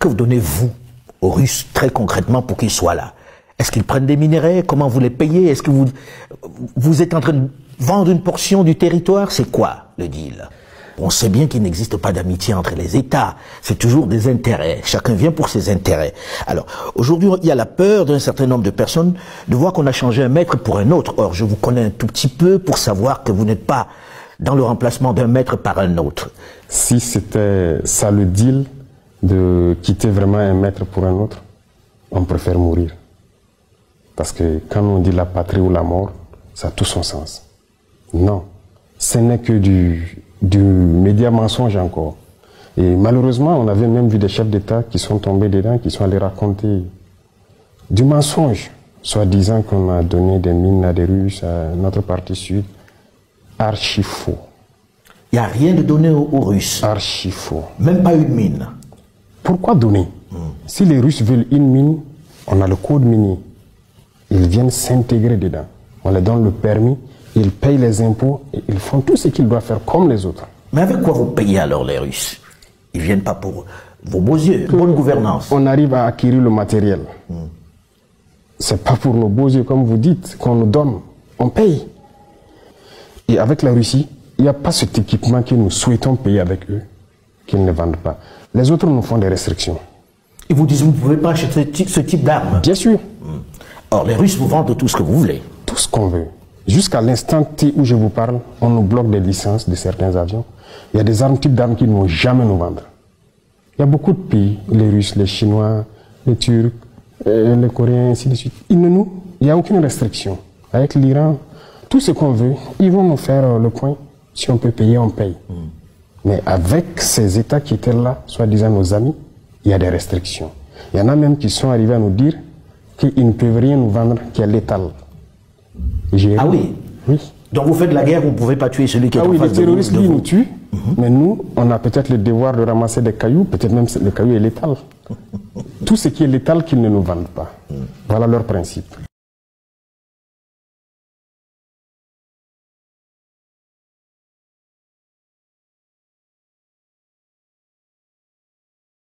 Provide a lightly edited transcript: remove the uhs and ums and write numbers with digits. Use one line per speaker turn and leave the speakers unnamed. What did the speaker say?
Que vous donnez-vous aux Russes très concrètement pour qu'ils soient là? Est-ce qu'ils prennent des minerais? Comment vous les payez? Est-ce que vous êtes en train de vendre une portion du territoire? C'est quoi le deal? On sait bien qu'il n'existe pas d'amitié entre les États. C'est toujours des intérêts. Chacun vient pour ses intérêts. Alors, aujourd'hui, il y a la peur d'un certain nombre de personnes de voir qu'on a changé un maître pour un autre. Or, je vous connais un tout petit peu pour savoir que vous n'êtes pas dans le remplacement d'un maître par un autre.
Si c'était ça le deal de quitter vraiment un maître pour un autre, on préfère mourir. Parce que quand on dit la patrie ou la mort, ça a tout son sens. Non, ce n'est que du média mensonge encore. Et malheureusement, on avait même vu des chefs d'État qui sont tombés dedans, qui sont allés raconter du mensonge, soi-disant qu'on a donné des mines à des Russes, à notre partie sud. Archi faux.
Il n'y a rien de donné aux Russes.
Archi faux.
Même pas une mine.
Pourquoi donner? Si les Russes veulent une mine, on a le code minier. Ils viennent s'intégrer dedans. On leur donne le permis, ils payent les impôts et ils font tout ce qu'ils doivent faire comme les autres.
Mais avec quoi vous payez alors les Russes? Ils viennent pas pour vos beaux yeux, bonne gouvernance.
On arrive à acquérir le matériel. C'est pas pour nos beaux yeux, comme vous dites, qu'on nous donne. On paye. Et avec la Russie, il n'y a pas cet équipement que nous souhaitons payer avec eux, qu'ils ne vendent pas. Les autres nous font des restrictions.
Ils vous disent vous ne pouvez pas acheter ce type d'armes?
Bien sûr.
Or, les Russes vous vendent tout ce que vous voulez.
Tout ce qu'on veut. Jusqu'à l'instant T où je vous parle, on nous bloque des licences de certains avions. Il y a des types d'armes qu'ils ne vont jamais nous vendre. Il y a beaucoup de pays, les Russes, les Chinois, les Turcs, les Coréens, ainsi de suite. Il n'y a aucune restriction. Avec l'Iran, tout ce qu'on veut, ils vont nous faire le point. Si on peut payer, on paye. Mais avec ces États qui étaient là, soi-disant nos amis, il y a des restrictions. Il y en a même qui sont arrivés à nous dire qu'ils ne peuvent rien nous vendre qui est létal.
Ah oui?
Oui.
Donc vous faites la guerre, vous ne pouvez pas tuer celui qui est en face de vous?
Les terroristes, lui, nous tuent, mais nous, on a peut-être le devoir de ramasser des cailloux, peut-être même le caillou est létal. Tout ce qui est létal qu'ils ne nous vendent pas. Voilà leur principe.